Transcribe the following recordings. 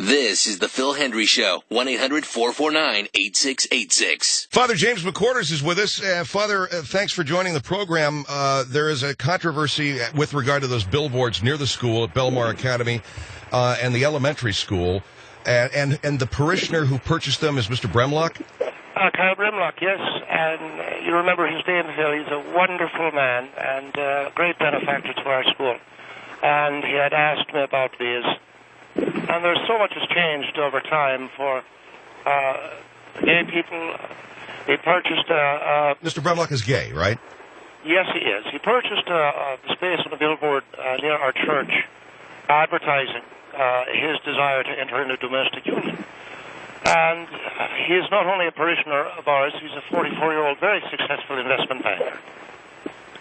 This is the Phil Hendry Show, 1-800-449-8686. Father James McQuarters is with us. Father, thanks for joining the program. There is a controversy with regard to those billboards near the school at Belmar Academy and the elementary school. And the parishioner who purchased them is Mr. Bremlock? Kyle Bremlock, yes. And you remember his name, Phil. He's a wonderful man and a great benefactor to our school. And he had asked me about these. And there's so much has changed over time for gay people. He purchased Mr. Bremlock is gay, right? Yes, he is. He purchased the space on a billboard near our church, advertising his desire to enter into domestic union. And he is not only a parishioner of ours, he's a 44-year-old, very successful investment banker.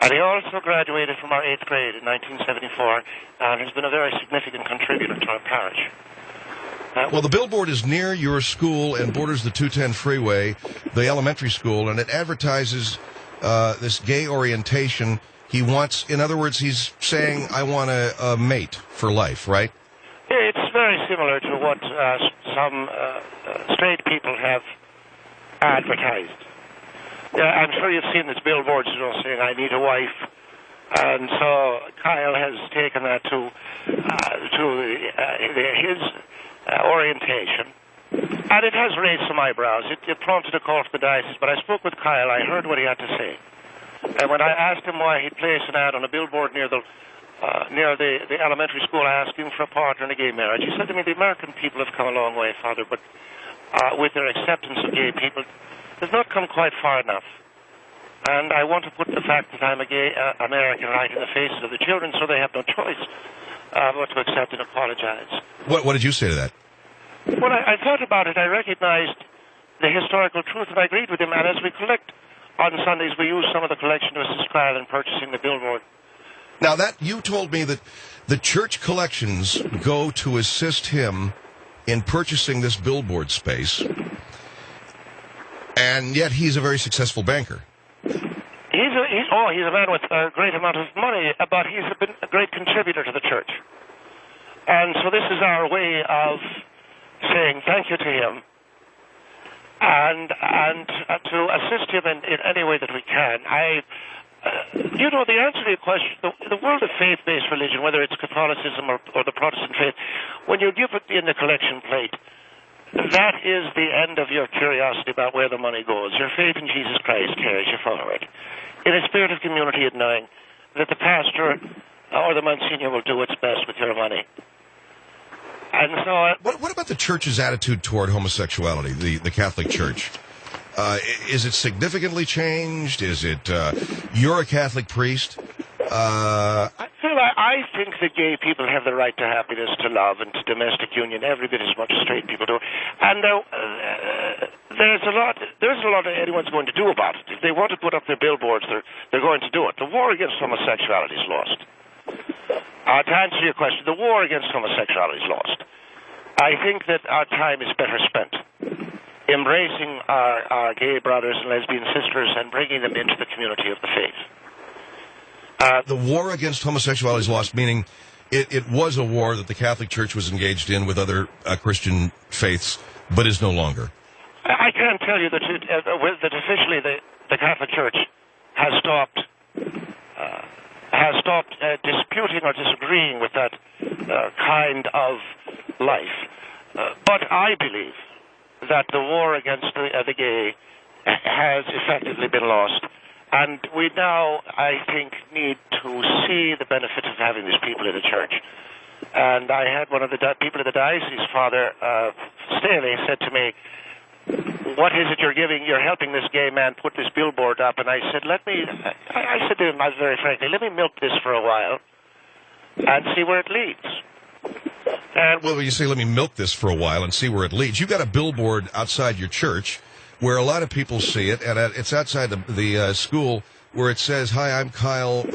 And he also graduated from our 8th grade in 1974 and has been a very significant contributor to our parish. Well, the billboard is near your school and borders the 210 freeway, the elementary school, and it advertises this gay orientation. He wants, in other words, he's saying, I want a mate for life, right? It's very similar to what some straight people have advertised. I'm sure you've seen this billboard, saying, I need a wife. And so Kyle has taken that to his orientation. And it has raised some eyebrows. It prompted a call from the diocese, but I spoke with Kyle. I heard what he had to say. And when I asked him why he'd placed an ad on a billboard near the elementary school asking for a partner in a gay marriage, he said to me, the American people have come a long way, Father, but with their acceptance of gay people, they've not come quite far enough. And I want to put the fact that I'm a gay American right in the faces of the children so they have no choice but to accept and apologize. What did you say to that? Well, I thought about it. I recognized the historical truth, and I agreed with him. And as we collect on Sundays, we use some of the collection to assist Kyle in purchasing the billboard. Now, you told me that the church collections go to assist him in purchasing this billboard space, and yet he's a very successful banker. He's a man with a great amount of money, but he's been a great contributor to the church. And so this is our way of saying thank you to him and to assist him in any way that we can. The answer to your question, the world of faith-based religion, whether it's Catholicism or the Protestant faith, when you give it in the collection plate, that is the end of your curiosity about where the money goes. Your faith in Jesus Christ carries you forward in a spirit of community and knowing that the pastor or the Monsignor will do its best with your money. And so, what about the church's attitude toward homosexuality, the Catholic Church? Is it significantly changed? Is it, you're a Catholic priest? I think that gay people have the right to happiness, to love, and to domestic union every bit as much as straight people do. And there's a lot that anyone's going to do about it. If they want to put up their billboards, they're going to do it. The war against homosexuality is lost. To answer your question, the war against homosexuality is lost. I think that our time is better spent embracing our gay brothers and lesbian sisters and bringing them into the community of the faith. The war against homosexuality is lost, meaning it was a war that the Catholic Church was engaged in with other Christian faiths, but is no longer. I can't tell you that officially the Catholic Church has stopped disputing or disagreeing with that kind of life. But I believe that the war against the gay has effectively been lost. And we now, I think, need to see the benefit of having these people in the church. And I had one of the people of the diocese, Father Staley, said to me, what is it you're giving? You're helping this gay man put this billboard up. And I said, I said to him very frankly, let me milk this for a while and see where it leads. And well, you say, let me milk this for a while and see where it leads. You've got a billboard outside your church where a lot of people see it, and it's outside the school where it says, hi, I'm Kyle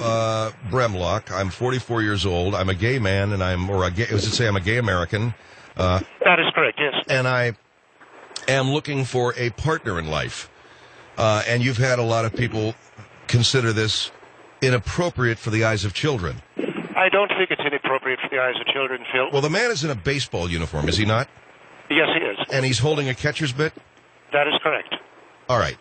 Bremlock. I'm 44 years old. I'm a gay man, and I'm a gay American? That is correct, yes. And I am looking for a partner in life. And you've had a lot of people consider this inappropriate for the eyes of children. I don't think it's inappropriate for the eyes of children, Phil. Well, the man is in a baseball uniform, is he not? Yes, he is. And he's holding a catcher's mitt? That is correct. All right.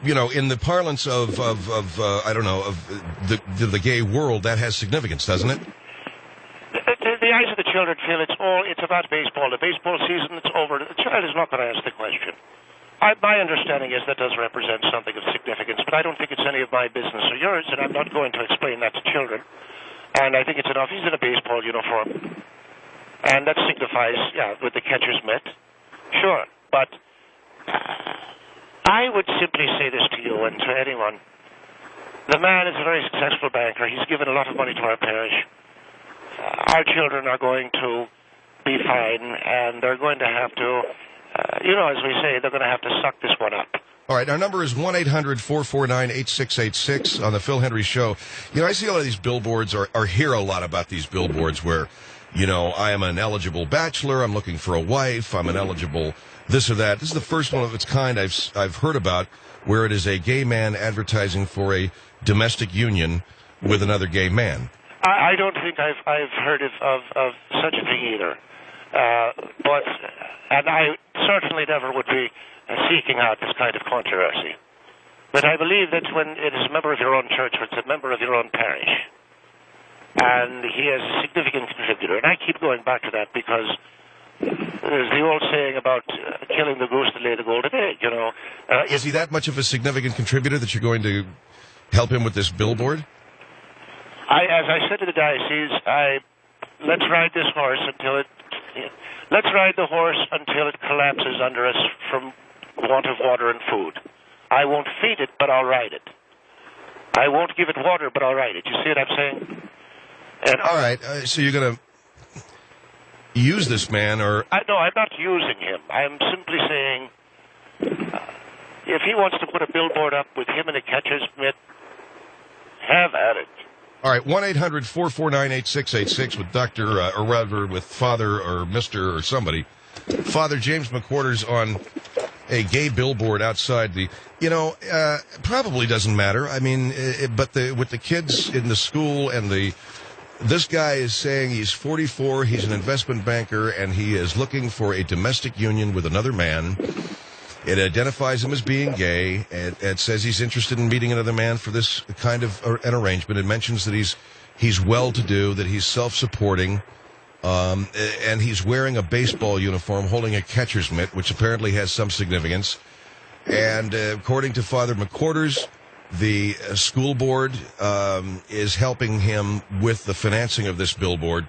You know, in the parlance of I don't know, of the gay world, that has significance, doesn't it? The eyes of the children, Phil, it's about baseball. The baseball season is over. The child is not going to ask the question. My understanding is that does represent something of significance, but I don't think it's any of my business or yours, and I'm not going to explain that to children. And I think it's enough. He's in a baseball uniform. And that signifies, with the catcher's mitt. Sure. But I would simply say this to you and to anyone. The man is a very successful banker. He's given a lot of money to our parish. Our children are going to be fine, and they're going to have to, as we say, they're going to have to suck this one up. All right, our number is 1-800-449-8686 on the Phil Hendry Show. You know, I see a lot of these billboards, or hear a lot about these billboards where, you know, I am an eligible bachelor, I'm looking for a wife, I'm an eligible this or that. This is the first one of its kind I've heard about where it is a gay man advertising for a domestic union with another gay man. I don't think I've heard of such a thing either. And I certainly never would be seeking out this kind of controversy. But I believe that when it is a member of your own church, or it's a member of your own parish, and he is a significant contributor, and I keep going back to that because there's the old saying about killing the goose to lay the golden egg, you know. Is he that much of a significant contributor that you're going to help him with this billboard? As I said to the diocese, let's ride this horse let's ride the horse until it collapses under us from want of water and food. I won't feed it, but I'll ride it. I won't give it water, but I'll ride it. You see what I'm saying? And all right, so you're going to use this man, or... No, I'm not using him. I'm simply saying, if he wants to put a billboard up with him in a catcher's mitt, have at it. All right, 1-800-449-8686 with Dr., or rather with Father or Mr. or somebody. Father James McQuarters on a gay billboard outside the, probably doesn't matter. I mean, with the kids in the school and this guy is saying he's 44, he's an investment banker, and he is looking for a domestic union with another man. It identifies him as being gay. It says he's interested in meeting another man for this kind of an arrangement. It mentions that he's well-to-do, that he's self-supporting, and he's wearing a baseball uniform, holding a catcher's mitt, which apparently has some significance. And according to Father McQuarters, the school board is helping him with the financing of this billboard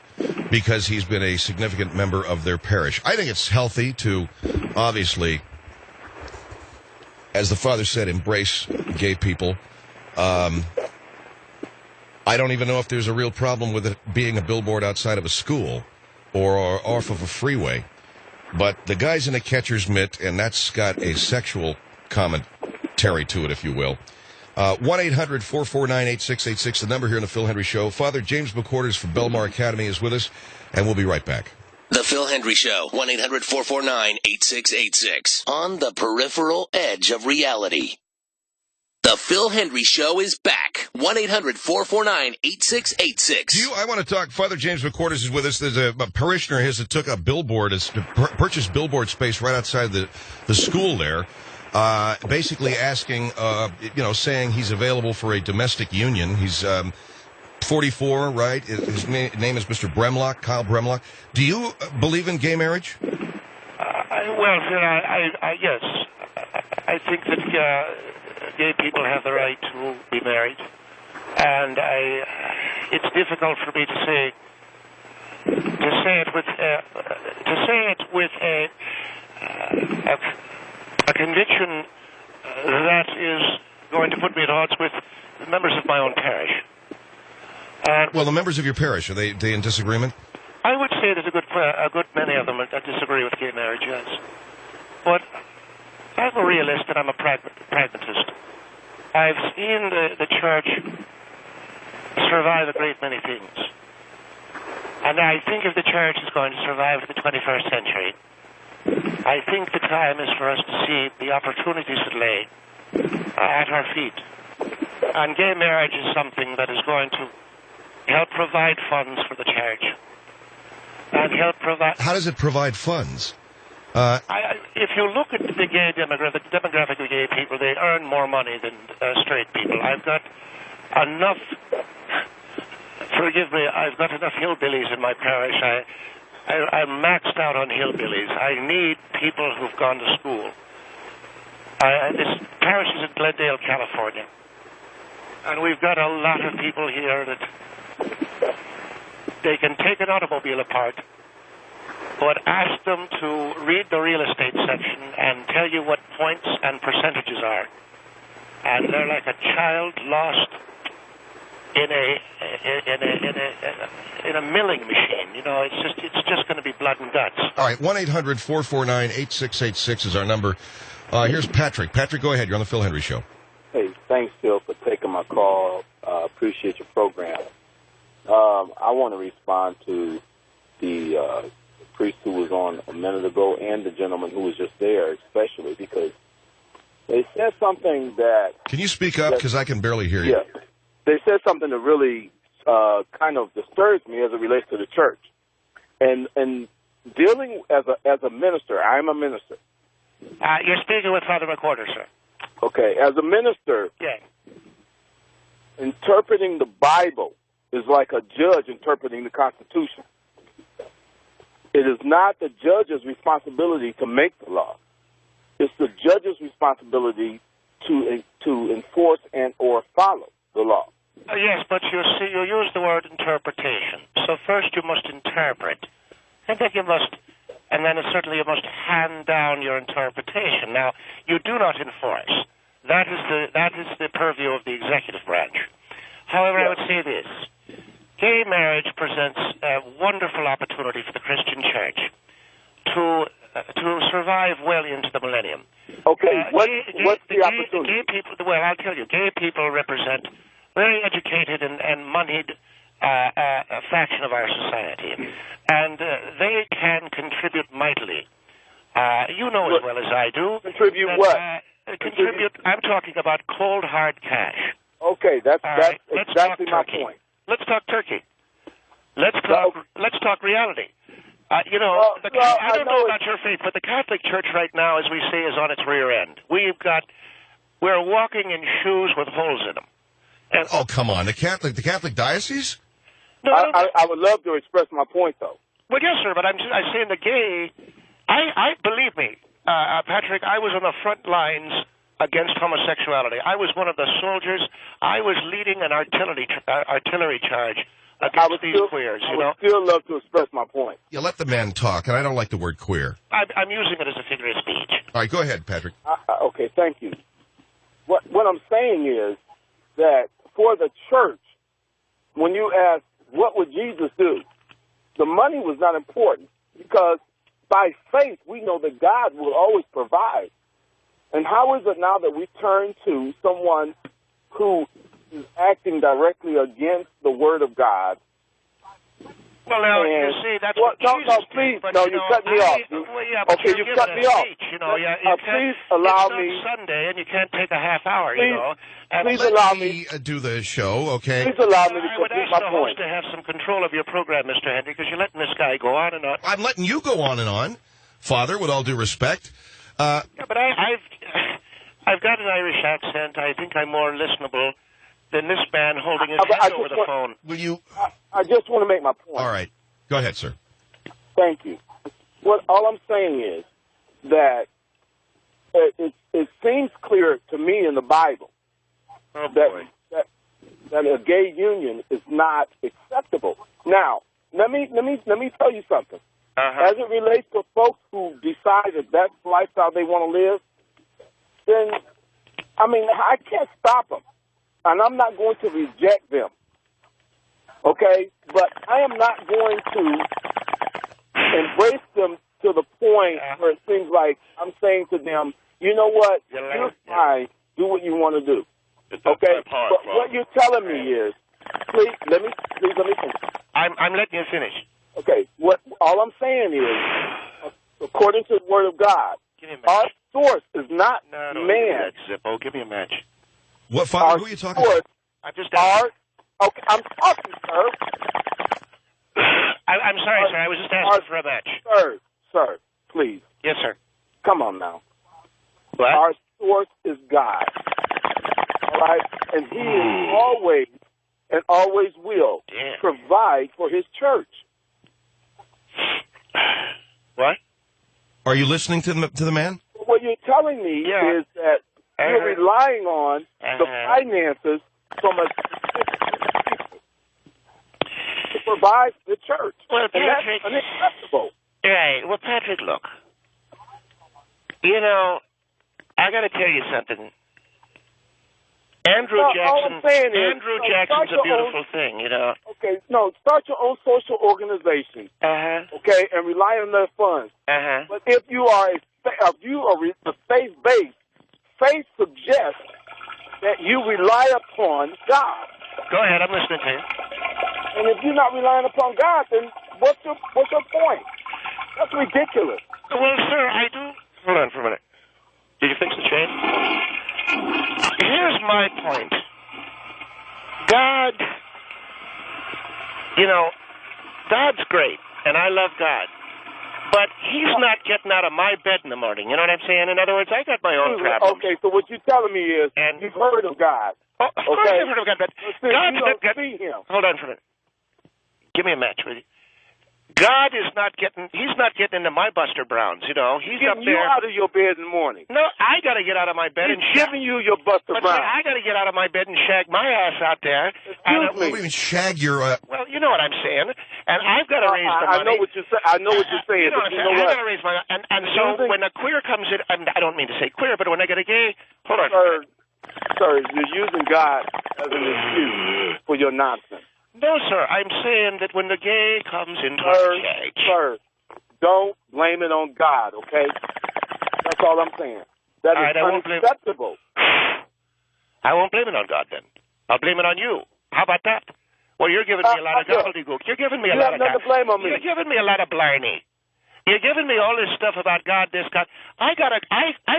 because he's been a significant member of their parish. I think it's healthy to, obviously, as the father said, embrace gay people. I don't even know if there's a real problem with it being a billboard outside of a school or off of a freeway. But the guy's in a catcher's mitt, and that's got a sexual commentary to it, if you will. 1-800-449-8686, the number here on the Phil Hendry Show. Father James McQuarters from Belmar Academy is with us, and we'll be right back. The Phil Hendry Show, 1-800-449-8686. On the peripheral edge of reality. The Phil Hendry Show is back. 1-800-449-8686. I want to talk. Father James McQuarters is with us. There's a parishioner of his that took a billboard, purchased billboard space right outside the school there, basically asking, saying he's available for a domestic union. He's 44, right? His name is Mr. Bremlock, Kyle Bremlock. Do you believe in gay marriage? Yes. I think that gay people have the right to be married, and it's difficult for me to say it with a conviction that is going to put me at odds with the members of my own parish. Well, the members of your parish, are they in disagreement? I would say that a good many of them disagree with gay marriage, yes. But I'm a realist and I'm a pragmatist. I've seen the church survive a great many things. And I think if the church is going to survive the 21st century, I think the time is for us to see the opportunities that lay at our feet. And gay marriage is something that is going to help provide funds for the church, and help provide... How does it provide funds? If you look at the gay demographic of gay people, they earn more money than straight people. I've got enough... Forgive me, I've got enough hillbillies in my parish. I'm maxed out on hillbillies. I need people who've gone to school. This parish is in Glendale, California. And we've got a lot of people here that they can take an automobile apart, but ask them to read the real estate section and tell you what points and percentages are. And they're like a child lost in a milling machine. You know, it's just going to be blood and guts. All right, 1-800-449-8686 is our number. Here's Patrick. Patrick, go ahead. You're on the Phil Hendry Show. Hey, thanks, Phil, for taking my call. Appreciate your program. I want to respond to the priest who was on a minute ago and the gentleman who was just there, especially because they said something that... Can you speak up? Because I can barely hear you. Yeah. They said something that really kind of disturbs me as it relates to the church. And dealing as a minister, I'm a minister. You're speaking with Father mcquarters, sir. Okay, as a minister, yeah. Interpreting the Bible is like a judge interpreting the Constitution. It is not the judge's responsibility to make the law. It's the judge's responsibility to enforce and or follow the law. Yes, but you see, you use the word interpretation. So first you must interpret, and then certainly you must hand down your interpretation. Now, you do not enforce. That is the purview of the executive branch. However, I would say this. Gay marriage presents a wonderful opportunity for the Christian church to survive well into the millennium. Okay, what's the opportunity? Gay people, well, I'll tell you, gay people represent very educated and moneyed a fraction of our society. And they can contribute mightily. You know as well as I do. Contribute what? I'm talking about cold, hard cash. Okay, that's right, exactly my point. Let's talk turkey. Let's talk reality. I don't know about your faith, but the Catholic Church right now, as we say, is on its rear end. We're walking in shoes with holes in them. And, oh, come on. The Catholic diocese? No, I would love to express my point, though. Well, yes, sir, but I'm saying the gay... I believe me, Patrick, I was on the front lines against homosexuality. I was one of the soldiers. I was leading an artillery charge against these queers, you know? I would still love to express my point. Yeah, let the man talk, and I don't like the word queer. I'm using it as a figure of speech. All right, go ahead, Patrick. Okay, thank you. What I'm saying is that for the church, when you ask, what would Jesus do? The money was not important because by faith, we know that God will always provide. And how is it now that we turn to someone who is acting directly against the Word of God? Well, now, you see, that's what Jesus please, did, but, you cut me off. Well, yeah, but okay, you cut me off. Speech, you know, please allow me. It's not Sunday, and you can't take a half hour, please, you know. And please allow me do the show, okay? Please allow me to I would complete ask my the point. host to have some control of your program, Mr. Henry, because you're letting this guy go on and on. I'm letting you go on and on, Father, with all due respect. Yeah, but I've got an Irish accent. I think I'm more listenable than this man holding his head over the phone. Will you? I just want to make my point. All right. Go ahead, sir. Thank you. All I'm saying is that it seems clear to me in the Bible that a gay union is not acceptable. Now, let me tell you something. As it relates to folks who decide that that's the lifestyle they want to live, then, I can't stop them. And I'm not going to reject them. Okay? But I am not going to embrace them to the point where it seems like I'm saying to them, you know what? You're fine. Do what you want to do. Okay? But what you're telling me is, please let me finish. I'm letting you finish. Okay. All I'm saying is, according to the Word of God, our source is not man. Zippo, give me a match. What, Father? Who are you talking about? I'm just Okay, I'm talking, sir. I'm sorry, sir. I was just asking for a match. Sir, please. Yes, sir. Come on now. What? Our source is God. All right? And he is always and always will provide for his church. What? Are you listening to the man? What you're telling me is that you're relying on the finances from a people to provide the church. Well, and Patrick, that's unacceptable. Right. Well, Patrick, look. You know, I got to tell you something. Andrew Jackson's a beautiful thing, you know. Okay, no, start your own social organization. Okay, and rely on their funds. But if you are faith-based, faith suggests that you rely upon God. Go ahead, I'm listening to you. And if you're not relying upon God, then what's your point? That's ridiculous. Well, sir, I do. Hold on for a minute. Did you fix the chain? Here's my point. God, you know, God's great, and I love God. But he's not getting out of my bed in the morning. You know what I'm saying? In other words, I got my own problems. Okay, so what you're telling me is you've heard of God. Oh, of course I've heard of God, but God's not see him. Hold on for a minute. Give me a match, will you? God is not getting, he's not getting into my Buster Browns, you know. He's up there. You out of your bed in the morning. No, I got to get out of my bed and giving you your Buster Browns. I got to get out of my bed and shag my ass out there. Excuse me. What do you mean shag your... Well, you know what I'm saying. And I've got to raise the money. I know what you're saying. I know what you're saying. You know what? I've got to raise my... And so when a queer comes in, I don't mean to say queer, but when I get a gay... Hold on. Sir, you're using God as an excuse for your nonsense. No, sir. I'm saying that when the gay comes into our church... Sir, don't blame it on God, okay? That's all I'm saying. That is unacceptable. I won't blame it on God, then. I'll blame it on you. How about that? Well, you're giving me a lot of gobbledygook. You're giving me a lot of... You have nothing to blame on me. You're giving me a lot of blarney. You're giving me all this stuff about God, this God. I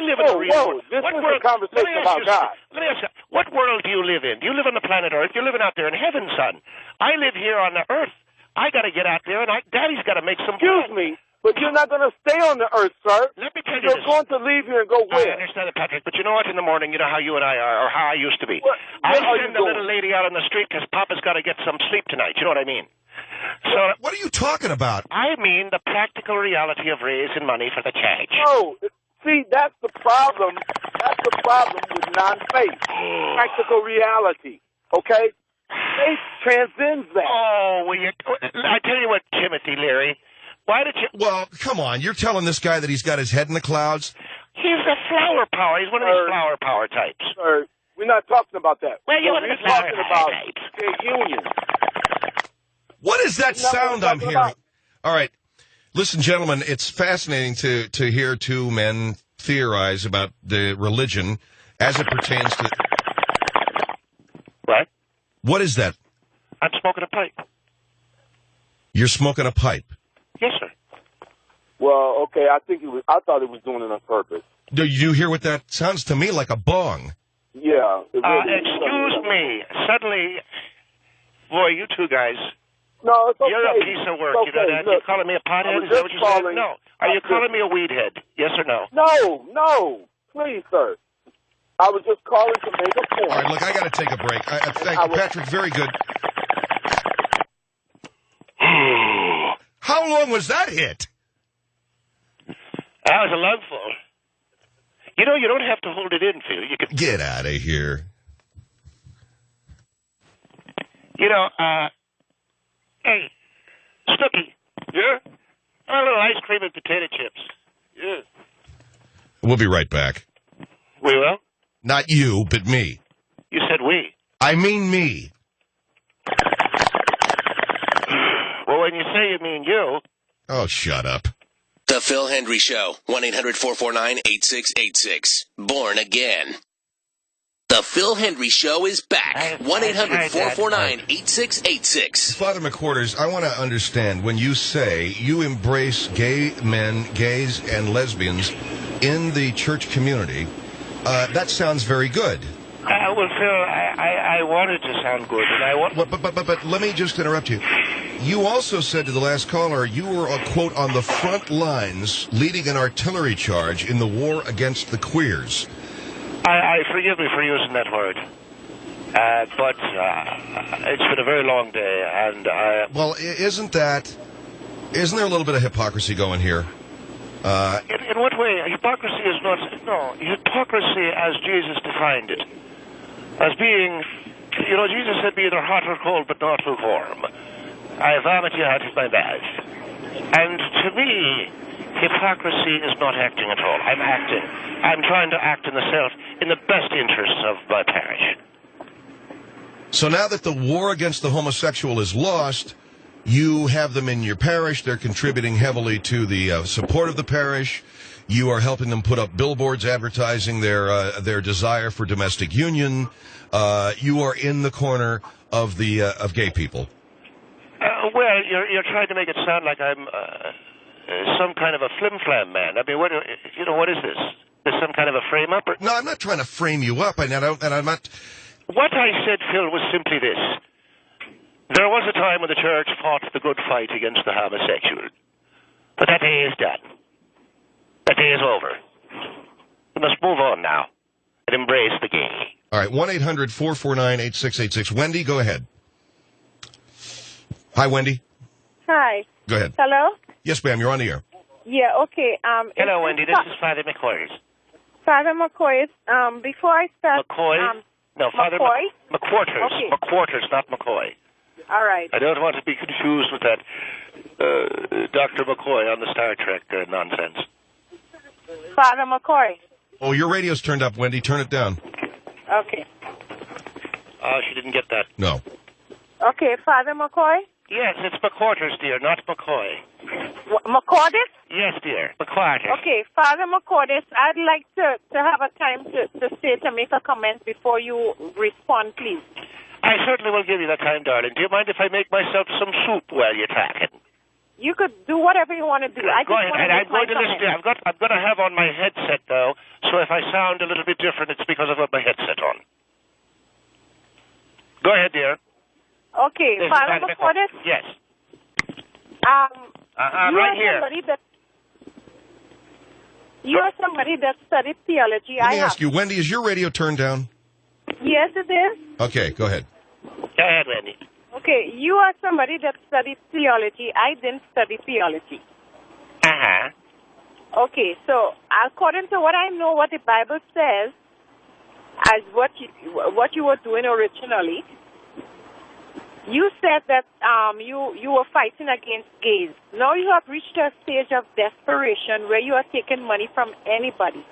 live in a real world. This is a conversation about God. Let me ask you, what world do you live in? Do you live on the planet Earth? You're living out there in heaven, son. I live here on the Earth. I got to get out there, and Daddy's got to make some... Excuse me, but you're not going to stay on the Earth, sir. Let me tell you You're going to leave here and go where? I understand it, Patrick, but you know what? In the morning, you know how you and I are, or how I used to be. Where I send the little lady out on the street because Papa's got to get some sleep tonight. You know what I mean? So, what are you talking about? I mean the practical reality of raising money for the church. No, see, that's the problem. That's the problem with non-faith. Practical reality, okay? Faith transcends that. Oh, I tell you what, Timothy Leary, why did you... Well, come on, you're telling this guy that he's got his head in the clouds? He's a flower power. He's one of these flower power types. Sir, we're not talking about that. Well, you're one of the flower power types. Union. What is that sound I'm hearing? All right. Listen, gentlemen, it's fascinating to hear two men theorize about the religion as it pertains to... What? What is that? I'm smoking a pipe. You're smoking a pipe? Yes, sir. Well, okay, I thought it was doing it on purpose. Do you hear what that sounds to me like? A bong. Yeah. Excuse me. Suddenly, boy, you two guys... No, it's okay. You're a piece of work, okay. You know that? You're calling me a pothead? Is that what you're saying? No. Are you calling me a weed head? Yes or no? No. Please, sir. I was just calling to make a point. All right, look, I got to take a break. Thank you, Patrick. Very good. How long was that hit? That was a lungful. You know, you don't have to hold it in, Phil. You can... Get out of here. You know, hey, Snooky. Yeah? A little ice cream and potato chips. Yeah. We'll be right back. We will? Not you, but me. You said we. I mean me. Well, when you say you mean you... Oh, shut up. The Phil Hendry Show, 1-800-449-8686. Born again. The Phil Hendry Show is back. 1-800-449-8686. Father McQuarters, I want to understand, when you say you embrace gay men, gays, and lesbians in the church community, that sounds very good. Well, Phil, I wanted to sound good, and I want. But let me just interrupt you. You also said to the last caller you were, quote, on the front lines leading an artillery charge in the war against the queers. I forgive me for using that word. But it's been a very long day, and Well, isn't there a little bit of hypocrisy going here? In what way? Hypocrisy is not... No, hypocrisy as Jesus defined it. As being... You know, Jesus said, be either hot or cold, but not lukewarm. I vomit you out of my mouth. And to me, hypocrisy is not acting at all. I'm acting. I'm trying to act in the best interests of my parish. So now that the war against the homosexual is lost, you have them in your parish. They're contributing heavily to the support of the parish. You are helping them put up billboards advertising their desire for domestic union. You are in the corner of gay people. Well, you're trying to make it sound like I'm some kind of a flim-flam man. I mean, what is this? Is some kind of a frame-up? No, I'm not trying to frame you up, and I'm not... What I said, Phil, was simply this. There was a time when the church fought the good fight against the homosexual. But that day is done. That day is over. We must move on now and embrace the gay. All right, 1-800-449-8686. Wendy, go ahead. Hi, Wendy. Hi. Go ahead. Hello? Yes, ma'am, you're on the air. Yeah, okay. Hello, Wendy. This is Father McQuarters. Father McCoy. Before I start... McCoy? No, Father McCoy? McQuarters. Okay. McQuarters, not McCoy. All right. I don't want to be confused with that Dr. McCoy on the Star Trek nonsense. Father McCoy. Oh, your radio's turned up, Wendy. Turn it down. Okay. She didn't get that. No. Okay, Father McCoy? Yes, it's McQuarters, dear, not McCoy. McCordis? Yes, dear, McQuarters. Okay, Father McCordis, I'd like to have a time to make a comment before you respond, please. I certainly will give you that time, darling. Do you mind if I make myself some soup while you're talking? You could do whatever you want to do. Go ahead. I'm going to listen to you. I'm going to have on my headset, though, so if I sound a little bit different, it's because I've got my headset on. Go ahead, dear. Okay, This Father McCordis? Yes. Right here. You are somebody that studied theology. Let me ask you, Wendy, is your radio turned down? Yes, it is. Okay, go ahead. Go ahead, Wendy. Okay, you are somebody that studied theology. I didn't study theology. Uh-huh. Okay, so according to what I know, what the Bible says, as what you were doing originally, you said that you were fighting against gays. Now you have reached a stage of desperation where you are taking money from anybody.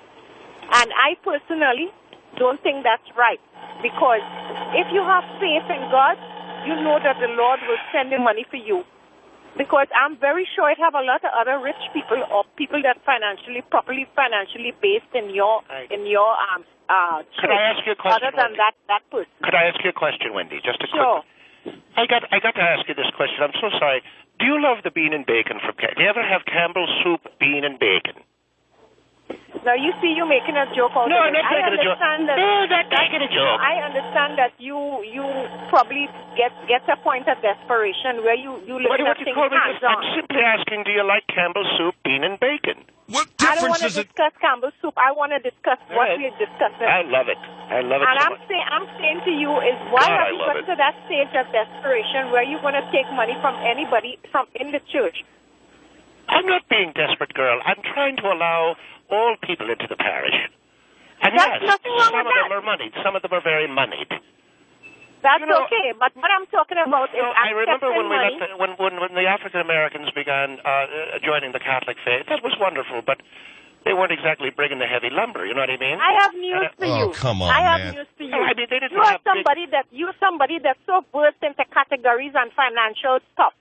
And I personally don't think that's right. Because if you have faith in God, you know that the Lord will send the money for you. Because I'm very sure it have a lot of other rich people or people that properly financially based in your church. Could I ask you a question, other than Wendy? that person? Could I ask you a question, Wendy? Just a Sure. quick. I got to ask you this question. I'm so sorry. Do you love the bean and bacon from? Do you ever have Campbell's soup, bean and bacon? Now you see, you making a joke out No, of I'm it. not making a joke. No, not making a joke. I understand that you probably get a point of desperation where you look What at do you things call me? I'm hands-on. simply asking, do you like Campbell's soup, bean and bacon? What I don't difference want to does it... discuss Campbell's soup. I want to discuss what Right. we're discussing. I love it. I love it And so much. I'm saying to you is why God, I have you love gotten it. to that stage of desperation where you're going to take money from anybody from in the church? I'm not being desperate, girl. I'm trying to allow all people into the parish. And That's yes, nothing wrong some with of them that. are moneyed. Some of them are very moneyed. That's You know, okay. But what I'm talking about is I remember accepting when money. when the African Americans began joining the Catholic faith. That was wonderful, but they weren't exactly bringing the heavy lumber. You know what I mean? I have news for you. Oh, come on, I have man. news for you. No, I mean, they didn't You are have big- somebody that's so versed into categories and financial stuff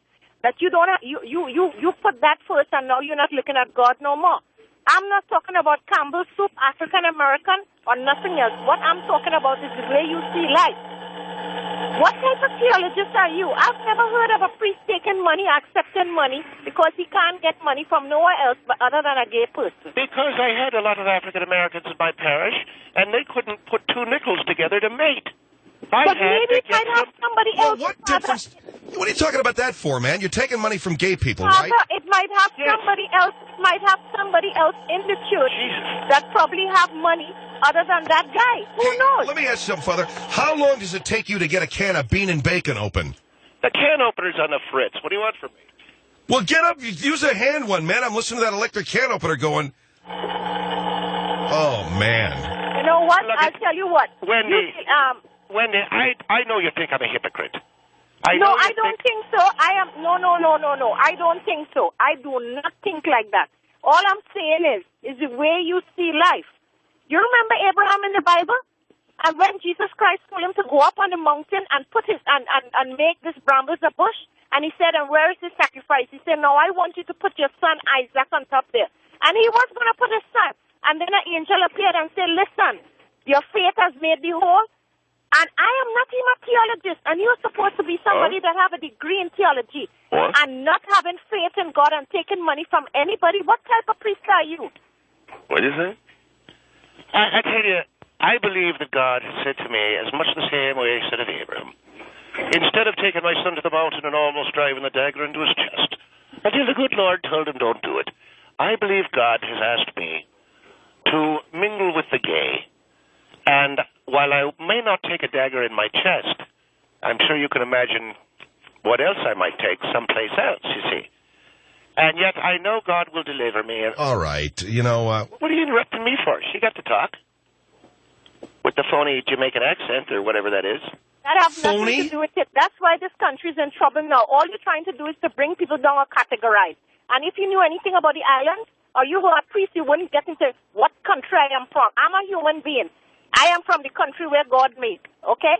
that you don't have, you put that first and now you're not looking at God no more. I'm not talking about Campbell's soup, African American, or nothing else. What I'm talking about is the way you see life. What type of theologist are you? I've never heard of a priest taking money, accepting money, because he can't get money from nowhere else but other than a gay person. Because I had a lot of African Americans in my parish, and they couldn't put two nickels together to mate. But maybe it might have somebody else. What difference? What are you talking about that for, man? You're taking money from gay people, Father, right? it might have somebody else. It might have somebody else in the church that probably have money other than that guy. Who knows? Let me ask you something, Father. How long does it take you to get a can of bean and bacon open? The can opener's on the fritz. What do you want from me? Well, get up. Use a hand one, man. I'm listening to that electric can opener going, oh, man. You know what? Look, I'll tell you what. Wendy, I know you think I'm a hypocrite. I don't think so. No. I don't think so. I do not think like that. All I'm saying is the way you see life. You remember Abraham in the Bible? And when Jesus Christ told him to go up on the mountain and put his and make this brambles a bush, and he said, and where is the sacrifice? He said, no, I want you to put your son Isaac on top there. And he was going to put his son. And then an angel appeared and said, listen, your faith has made thee whole. And I am not even a theologist, and you're supposed to be somebody that have a degree in theology. What? And not having faith in God and taking money from anybody. What type of priest are you? What is it? I tell you, I believe that God said to me as much the same way he said of Abraham. Instead of taking my son to the mountain and almost driving the dagger into his chest, until the good Lord told him don't do it, I believe God has asked me to mingle with the gay. And while I may not take a dagger in my chest, I'm sure you can imagine what else I might take someplace else, you see. And yet I know God will deliver me. All right. You know... What are you interrupting me for? She got to talk. With the phony Jamaican accent or whatever that is. That has nothing to do with it. That's why this country is in trouble now. All you're trying to do is to bring people down or categorize. And if you knew anything about the island, or you were a priest, you wouldn't get into what country I am from. I'm a human being. I am from the country where God made, okay?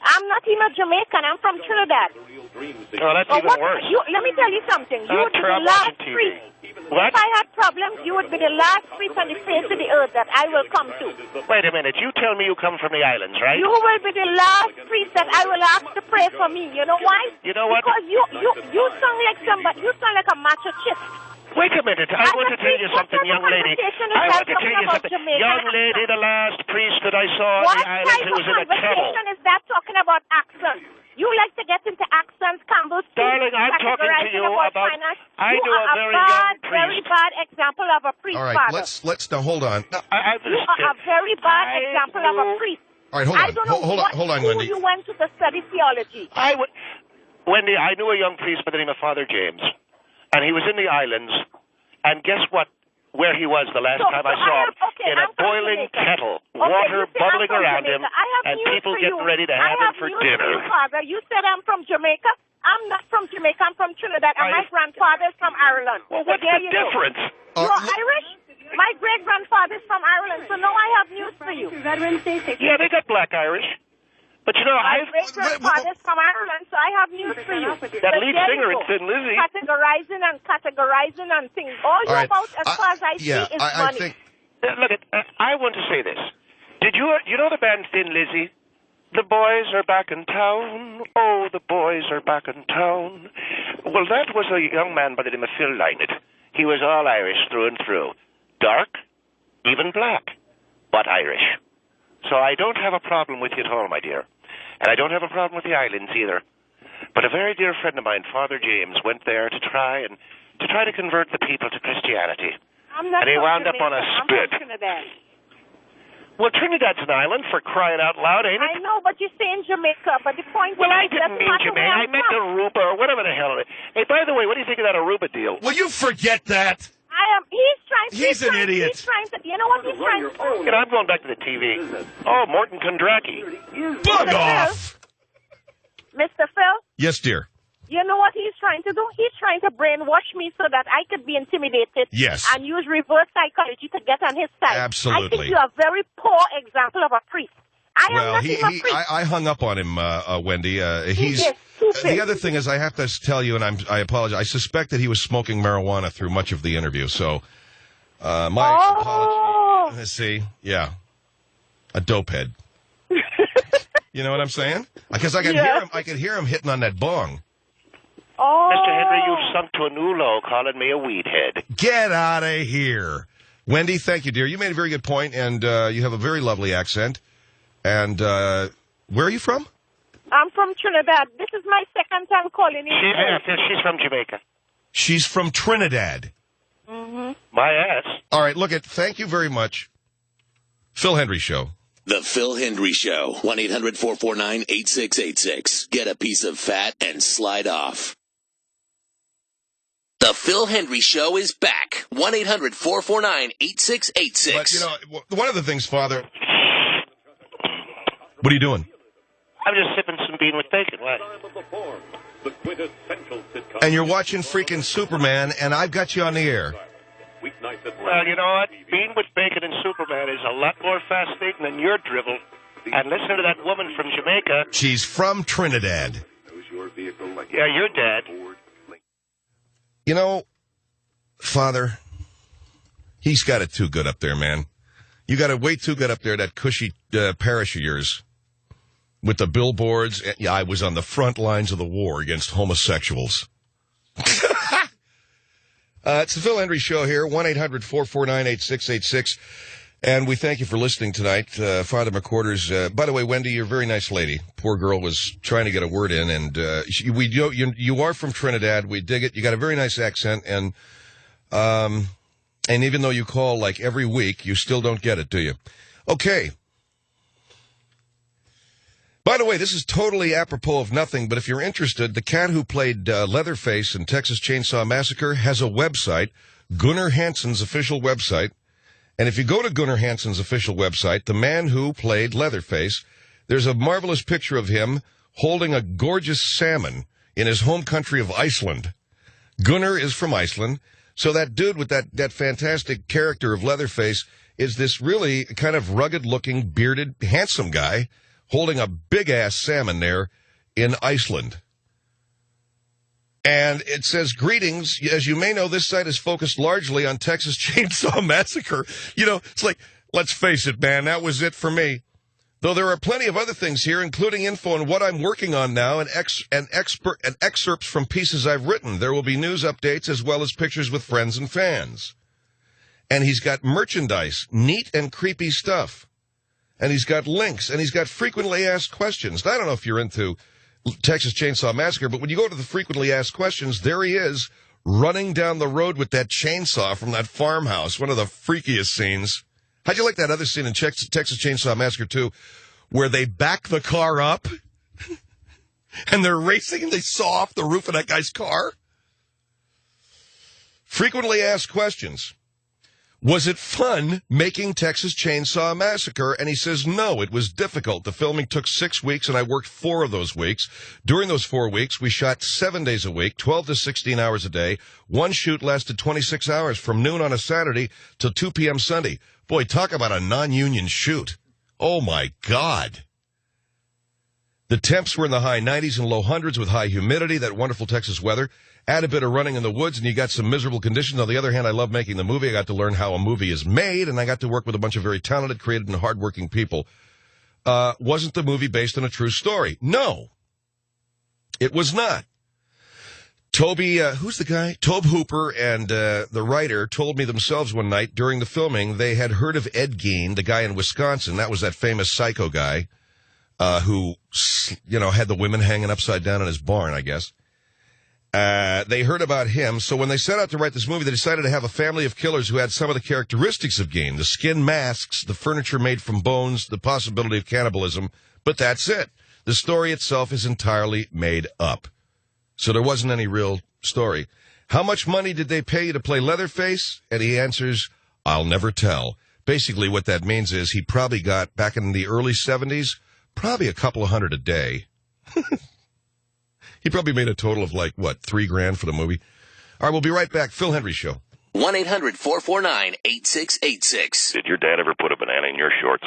I'm not even a Jamaican. I'm from Trinidad. Oh, that's even worse. Let me tell you something. You would be the last priest. What? If I had problems, you would be the last priest on the face of the earth that I will come to. Wait a minute. You tell me you come from the islands, right? You will be the last priest that I will ask to pray for me. You know why? You know what? Because you sound like somebody. You sound like a macho chick. Wait a minute. I want to tell you something, young lady. I want to tell you something. Young lady, the last priest that I saw on the island who was in a kettle. What type of conversation is that talking about accents? You like to get into accents, Campbell Street. Darling, I'm talking to you about finance. I know a very young priest. Very bad example of a priest. All right, father. let's now hold on. You are a very bad example of a priest. All right, hold on. I don't know Hold on, Wendy. you went to study theology. Wendy, I knew a young priest by the name of Father James, and he was in the islands. And guess what? Where he was the last time I saw him? In a boiling kettle, water bubbling around him, and people getting ready to have him for dinner. Father, you said I'm from Jamaica. I'm not from Jamaica. I'm from Trinidad, and my grandfather is from Ireland. Well, what's the difference? You're Irish? My great-grandfather is from Ireland, so now I have news for you. Yeah, they got black Irish. But you know, my great-grandfather's from Ireland, so I have news for you. That lead singer in Thin Lizzy. Categorizing and things. All you're about, as far as I see, is money. Look, I want to say this. Did you know the band Thin Lizzy? The boys are back in town. Oh, the boys are back in town. Well, that was a young man by the name of Phil Lynott. He was all Irish through and through. Dark, even black, but Irish. So I don't have a problem with you at all, my dear. And I don't have a problem with the islands either. But a very dear friend of mine, Father James, went there to try to convert the people to Christianity. And he wound up on a spit. Well, Trinidad's an island, for crying out loud, ain't it? I know, but you're saying Jamaica. But the point well, is, I didn't mean Jamaica. I meant Aruba, or whatever the hell it is. Hey, by the way, what do you think of that Aruba deal? Will you forget that? He's an idiot. You know what he's trying to do? You know, I'm going back to the TV. Oh, Morton Kondraki. Bug off! Mr. Phil? Yes, dear. You know what he's trying to do? He's trying to brainwash me so that I could be intimidated. Yes. And use reverse psychology to get on his side. Absolutely. I think you're a very poor example of a priest. I hung up on him, Wendy. He's the other thing is I have to tell you, and I apologize. I suspect that he was smoking marijuana through much of the interview. So my apology. See, yeah, a dope head. You know what I'm saying? Because I could hear him hitting on that bong. Oh. Mr. Henry, you've sunk to a new low calling me a weed head. Get out of here. Wendy, thank you, dear. You made a very good point, and you have a very lovely accent. And where are you from? I'm from Trinidad. This is my second time calling you. She's from Jamaica. She's from Trinidad. Mm-hmm. My ass. All right, thank you very much. Phil Hendry Show. The Phil Hendry Show. 1-800-449-8686. Get a piece of fat and slide off. The Phil Hendry Show is back. 1-800-449-8686. But, one of the things, Father... What are you doing? I'm just sipping some bean with bacon. What? And you're watching freaking Superman, and I've got you on the air. Well, you know what? Bean with bacon and Superman is a lot more fascinating than your drivel. And listen to that woman from Jamaica. She's from Trinidad. Yeah, your dad. You know, Father, he's got it too good up there, man. You got it way too good up there, that cushy parish of yours. With the billboards. Yeah, I was on the front lines of the war against homosexuals. It's the Phil Hendry Show here, 1-800-449-8686. And we thank you for listening tonight. Father McQuarters, by the way, Wendy, you're a very nice lady. Poor girl was trying to get a word in, and you are from Trinidad. We dig it. You got a very nice accent, and even though you call like every week, you still don't get it, do you? Okay. By the way, this is totally apropos of nothing, but if you're interested, the cat who played Leatherface in Texas Chainsaw Massacre has a website, Gunnar Hansen's official website. And if you go to Gunnar Hansen's official website, the man who played Leatherface, there's a marvelous picture of him holding a gorgeous salmon in his home country of Iceland. Gunnar is from Iceland, so that dude with that fantastic character of Leatherface is this really kind of rugged-looking, bearded, handsome guy holding a big-ass salmon there in Iceland. And it says, greetings. As you may know, this site is focused largely on Texas Chainsaw Massacre. It's like, let's face it, man, that was it for me. Though there are plenty of other things here, including info on what I'm working on now and excerpts from pieces I've written. There will be news updates as well as pictures with friends and fans. And he's got merchandise, neat and creepy stuff. And he's got links, and he's got frequently asked questions. Now, I don't know if you're into Texas Chainsaw Massacre, but when you go to the frequently asked questions, there he is running down the road with that chainsaw from that farmhouse, one of the freakiest scenes. How'd you like that other scene in Texas Chainsaw Massacre 2 where they back the car up and they're racing and they saw off the roof of that guy's car? Frequently asked questions. Was it fun making Texas Chainsaw Massacre? And he says, no, it was difficult. The filming took 6 weeks, and I worked 4 of those weeks. During those 4 weeks, we shot 7 days a week, 12 to 16 hours a day. One shoot lasted 26 hours from noon on a Saturday till 2 p.m. Sunday. Boy, talk about a non-union shoot. Oh, my God. The temps were in the high 90s and low hundreds with high humidity, that wonderful Texas weather. Add a bit of running in the woods, and you got some miserable conditions. On the other hand, I love making the movie. I got to learn how a movie is made, and I got to work with a bunch of very talented, creative, and hardworking people. Wasn't the movie based on a true story? No, it was not. Toby, who's the guy? Tobe Hooper and the writer told me themselves one night during the filming they had heard of Ed Gein, the guy in Wisconsin. That was that famous psycho guy who, had the women hanging upside down in his barn, I guess. They heard about him, so when they set out to write this movie, they decided to have a family of killers who had some of the characteristics of Gein. The skin masks, the furniture made from bones, the possibility of cannibalism, but that's it. The story itself is entirely made up. So there wasn't any real story. How much money did they pay you to play Leatherface? And he answers, I'll never tell. Basically what that means is he probably got, back in the early 70s, probably a couple of $100 a day. He probably made a total of $3,000 for the movie. All right, we'll be right back. Phil Hendry Show. 1-800-449-8686. Did your dad ever put a banana in your shorts?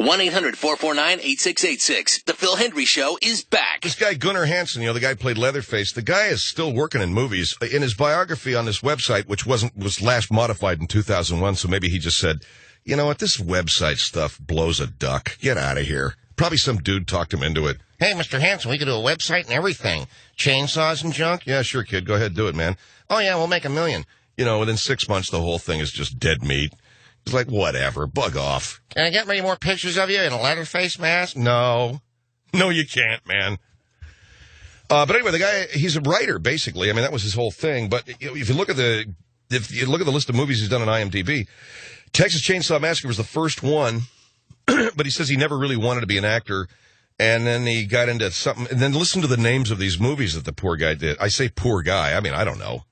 1-800-449-8686. The Phil Hendry Show is back. This guy, Gunnar Hansen, the guy who played Leatherface, the guy is still working in movies. In his biography on this website, which was last modified in 2001, so maybe he just said, you know what, this website stuff blows a duck. Get out of here. Probably some dude talked him into it. Hey, Mr. Hanson, we could do a website and everything. Chainsaws and junk? Yeah, sure, kid. Go ahead, do it, man. Oh, yeah, we'll make $1 million. You know, within 6 months, the whole thing is just dead meat. It's like, whatever, bug off. Can I get many more pictures of you in a Leatherface mask? No. No, you can't, man. But anyway, the guy, he's a writer, basically. I mean, that was his whole thing. But if you look at the list of movies he's done on IMDb, Texas Chainsaw Massacre was the first one, but he says he never really wanted to be an actor. And then he got into something, and then listen to the names of these movies that the poor guy did. I say poor guy. I mean, I don't know.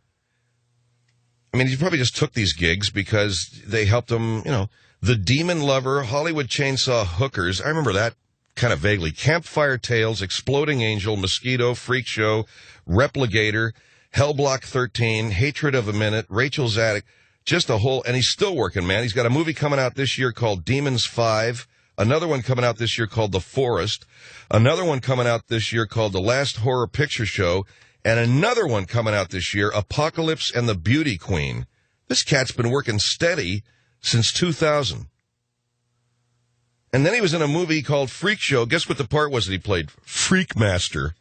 I mean, he probably just took these gigs because they helped him, you know. The Demon Lover, Hollywood Chainsaw Hookers. I remember that kind of vaguely. Campfire Tales, Exploding Angel, Mosquito, Freak Show, Replicator, Hellblock 13, Hatred of a Minute, Rachel's Attic. Just a whole, and he's still working, man. He's got a movie coming out this year called Demons 5. Another one coming out this year called The Forest. Another one coming out this year called The Last Horror Picture Show. And another one coming out this year, Apocalypse and the Beauty Queen. This cat's been working steady since 2000. And then he was in a movie called Freak Show. Guess what the part was that he played? Freak Master.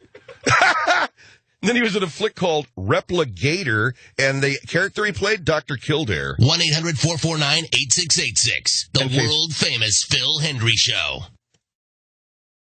And then he was in a flick called Replicator, and the character he played, Dr. Kildare. 1-800-449-8686. The world-famous Phil Hendry Show.